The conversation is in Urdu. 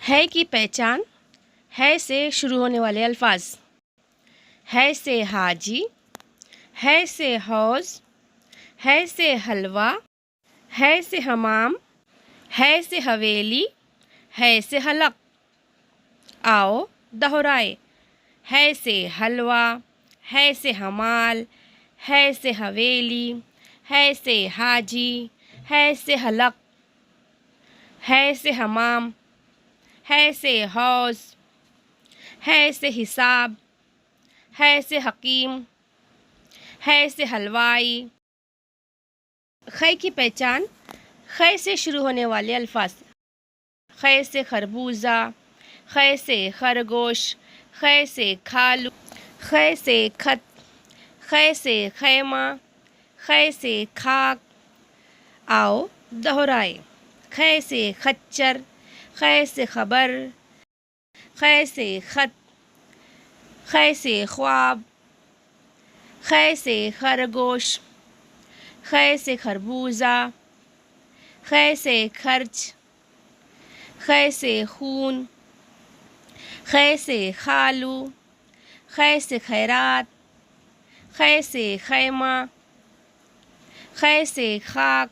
ہے کی پہچان. ہے سے شروع ہونے والے الفاظ. ہے سے حاجی، ہے سے حوض، ہے سے حلوہ، ہے سے حمام، ہے سے حویلی، ہے سے حلق. آؤ دہرائے. ہے سے حلوہ، ہے سے حمال، ہے سے حویلی، ہے سے حاجی، ہے سے حلق، ہے سے حمام، ہے سے حوض، ہے سے حساب، ہے سے حکیم، ہے سے حلوائی. خے کی پہچان. خے سے شروع ہونے والے الفاظ. خے سے خربوزہ، خے سے خرگوش، خے سے کھالو، خے سے خط، خے سے خیمہ، خے سے خاک. آؤ دہرائے. خے سے خچر، خے سے خبر، خے سے خط، خے سے خواب، خے سے خرگوش، خے سے خربوزہ، خے سے خرچ، خے سے خون، خے سے خالو، خے سے خیرات، خے سے خیمہ، خے سے خاک،